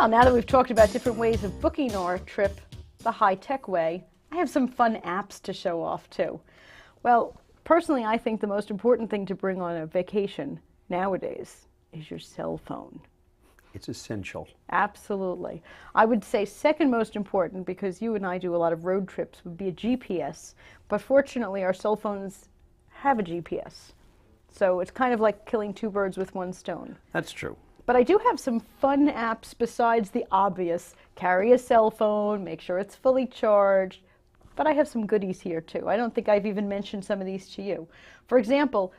Well, now that we've talked about different ways of booking our trip the high-tech way, I have some fun apps to show off too. Well, personally, I think the most important thing to bring on a vacation nowadays is your cell phone. It's essential. Absolutely. I would say second most important, because you and I do a lot of road trips, would be a GPS. But fortunately, our cell phones have a GPS. So it's kind of like killing two birds with one stone. That's true. But I do have some fun apps besides the obvious. Carry a cell phone, make sure it's fully charged. But I have some goodies here too. I don't think I've even mentioned some of these to you. For example,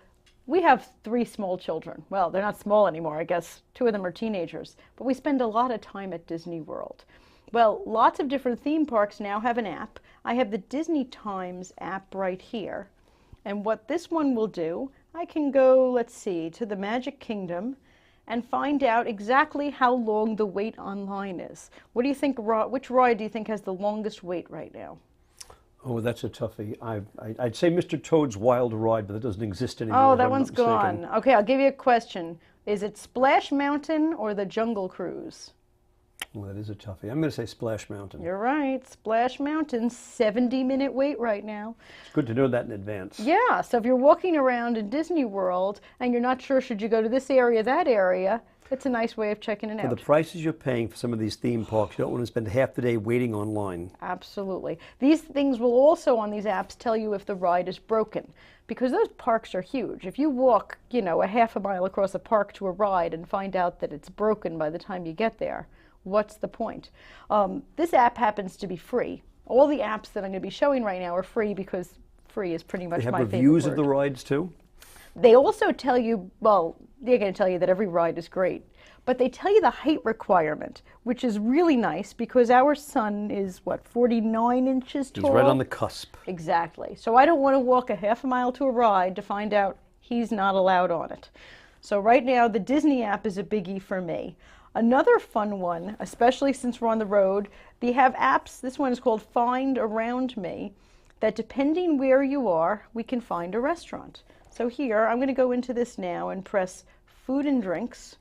we have 3 small children. Well, they're not small anymore, I guess. 2 of them are teenagers. But we spend a lot of time at Disney World. Well, lots of different theme parks now have an app. I have the Disney Times app right here. And what this one will do, I can go, let's see, to the Magic Kingdom and find out exactly how long the wait online is. What do you think, which ride do you think has the longest wait right now? Oh, that's a toughie. I'd say Mr. Toad's Wild Ride, but that doesn't exist anymore. Oh, that one's gone. Okay, I'll give you a question. Is it Splash Mountain or the Jungle Cruise? Well, that is a toughie. I'm going to say Splash Mountain. You're right. Splash Mountain, 70-minute wait right now. It's good to know that in advance. Yeah, so if you're walking around in Disney World and you're not sure should you go to this area, that area, it's a nice way of checking it out. For the prices you're paying for some of these theme parks, you don't want to spend half the day waiting online. Absolutely. These things will also, on these apps, tell you if the ride is broken, because those parks are huge. If you walk, a half a mile across a park to a ride and find out that it's broken by the time you get there, what's the point? This app happens to be free. All the apps that I'm going to be showing right now are free because free is pretty much my favorite word. They have reviews of the rides too? They also tell you, well, they're going to tell you that every ride is great, but they tell you the height requirement, which is really nice because our son is, 49 inches tall? He's right on the cusp. Exactly. So I don't want to walk a half a mile to a ride to find out he's not allowed on it. So right now, the Disney app is a biggie for me. Another fun one, especially since we're on the road, they have apps. This one is called Find Around Me, that depending where you are, we can find a restaurant. So here, I'm going to go into this now and press food and drinks.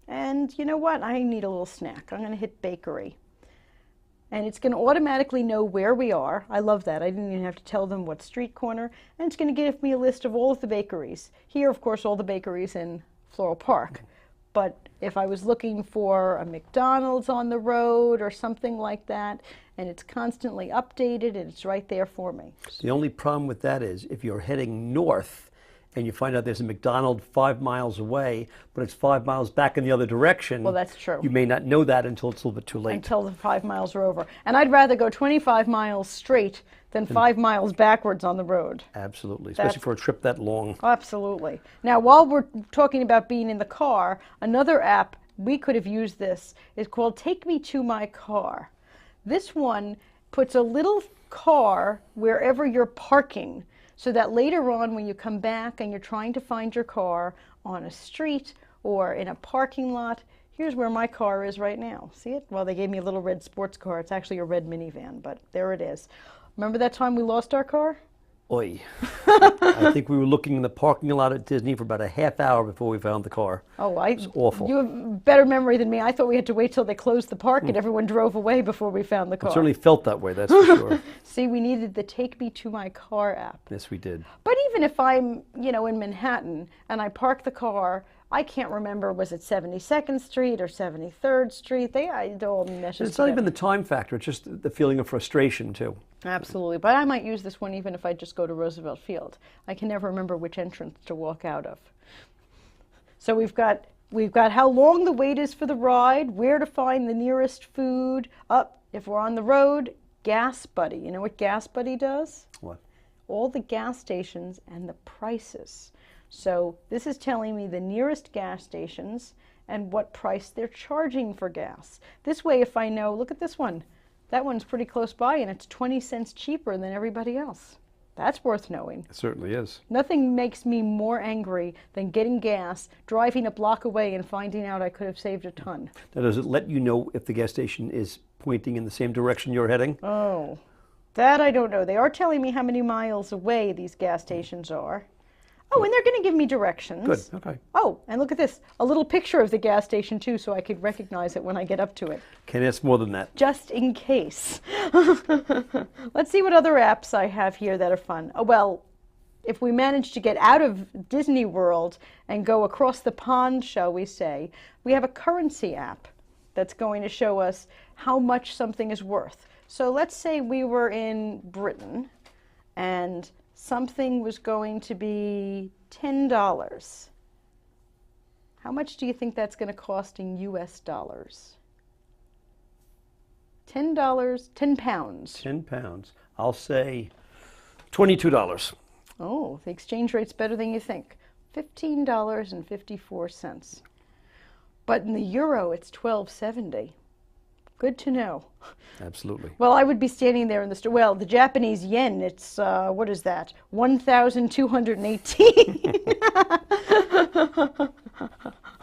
And you know what? I need a little snack. I'm going to hit bakery. And it's going to automatically know where we are. I love that. I didn't even have to tell them what street corner. And it's going to give me a list of all of the bakeries. Here, of course, all the bakeries in Floral Park. But if I was looking for a McDonald's on the road or something like that, and it's constantly updated and it's right there for me. The only problem with that is if you're heading north and you find out there's a McDonald's 5 miles away, but it's 5 miles back in the other direction. Well, that's true. You may not know that until it's a little bit too late. Until the 5 miles are over. And I'd rather go 25 miles straight than 5 miles backwards on the road. Absolutely, especially for a trip that long. Absolutely. Now, while we're talking about being in the car, another app, we could have used this, is called Take Me to My Car. This one puts a little car wherever you're parking, so that later on when you come back and you're trying to find your car on a street or in a parking lot, here's where my car is right now. See it? Well, they gave me a little red sports car. It's actually a red minivan, but there it is. Remember that time we lost our car? Oy. I think we were looking in the parking lot at Disney for about a half hour before we found the car. Oh, It was awful. You have better memory than me. I thought we had to wait till they closed the park and everyone drove away before we found the car. It certainly felt that way, that's for sure. See, we needed the Take Me to My Car app. Yes, we did. But even if I'm, in Manhattan and I park the car, I can't remember, was it 72nd Street or 73rd Street? It all meshes It's not even the time factor, it's just the feeling of frustration too. Absolutely, but I might use this one even if I just go to Roosevelt Field. I can never remember which entrance to walk out of. So we've got how long the wait is for the ride, where to find the nearest food, if we're on the road, Gas Buddy. You know what Gas Buddy does? What? All the gas stations and the prices. So this is telling me the nearest gas stations and what price they're charging for gas. This way, if I know, look at this one. That one's pretty close by and it's 20 cents cheaper than everybody else. That's worth knowing. It certainly is. Nothing makes me more angry than getting gas, driving a block away and finding out I could have saved a ton. Now, does it let you know if the gas station is pointing in the same direction you're heading? Oh, that I don't know. They are telling me how many miles away these gas stations are. Oh, and they're going to give me directions. Good, okay. Oh, and look at this. A little picture of the gas station, too, so I could recognize it when I get up to it. Can't ask more than that. Just in case. Let's see what other apps I have here that are fun. Oh, well, if we manage to get out of Disney World and go across the pond, shall we say, we have a currency app that's going to show us how much something is worth. So let's say we were in Britain and something was going to be $10. How much do you think that's going to cost in US dollars? $10, 10 pounds. 10 pounds. I'll say $22. Oh, the exchange rate's better than you think. $15.54. But in the euro, it's $12.70. Good to know. Absolutely. Well, I would be standing there in the store. Well, the Japanese yen, it's, what is that? 1,218.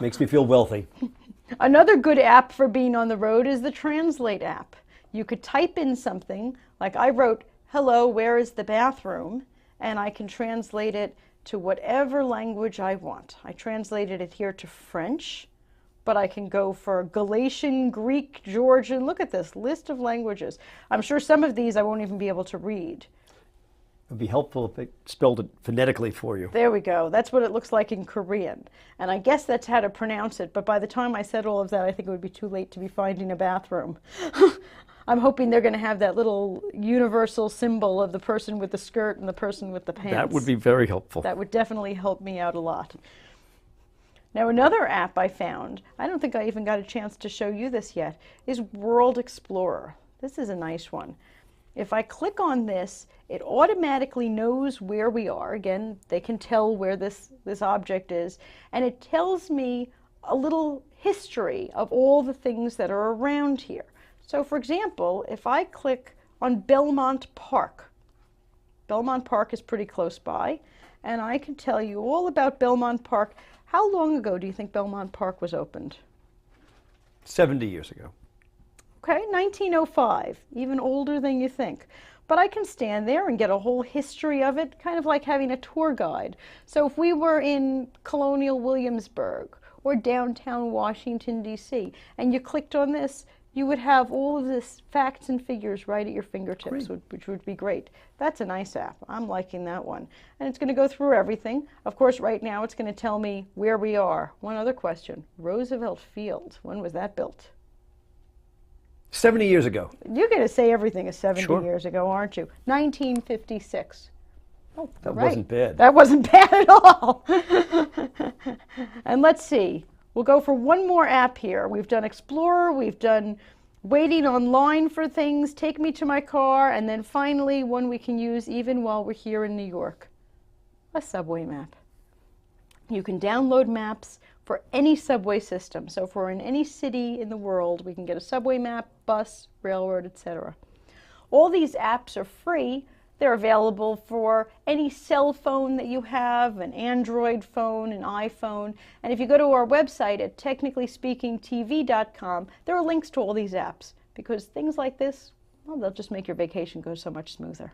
Makes me feel wealthy. Another good app for being on the road is the Translate app. You could type in something, like I wrote, "Hello, where is the bathroom?" And I can translate it to whatever language I want. I translated it here to French, but I can go for Galatian, Greek, Georgian. Look at this list of languages. I'm sure some of these I won't even be able to read. It would be helpful if they spelled it phonetically for you. There we go. That's what it looks like in Korean. And I guess that's how to pronounce it, but by the time I said all of that, I think it would be too late to be finding a bathroom. I'm hoping they're going to have that little universal symbol of the person with the skirt and the person with the pants. That would be very helpful. That would definitely help me out a lot. Now, another app I found, I don't think I even got a chance to show you this yet, is World Explorer. This is a nice one. If I click on this, it automatically knows where we are. Again, they can tell where this object is, and it tells me a little history of all the things that are around here. So, for example, if I click on Belmont Park is pretty close by, and I can tell you all about Belmont Park. How long ago do you think Belmont Park was opened? 70 years ago. Okay, 1905, even older than you think. But I can stand there and get a whole history of it, kind of like having a tour guide. So if we were in Colonial Williamsburg or downtown Washington, D.C., and you clicked on this, you would have all of this facts and figures right at your fingertips, which would be great. That's a nice app. I'm liking that one. And it's going to go through everything. Of course, right now it's going to tell me where we are. One other question. Roosevelt Field, when was that built? 70 years ago. You're going to say everything is 70 Sure. years ago, aren't you? 1956. Oh, That right. wasn't bad. That wasn't bad at all. And let's see. We'll go for one more app here. We've done Explorer, we've done waiting online for things, take me to my car, and then finally one we can use even while we're here in New York, a subway map. You can download maps for any subway system. So if we're in any city in the world, we can get a subway map, bus, railroad, etc. All these apps are free. They're available for any cell phone that you have, an Android phone, an iPhone. And if you go to our website at technicallyspeakingtv.com, there are links to all these apps because things like this, well, they'll just make your vacation go so much smoother.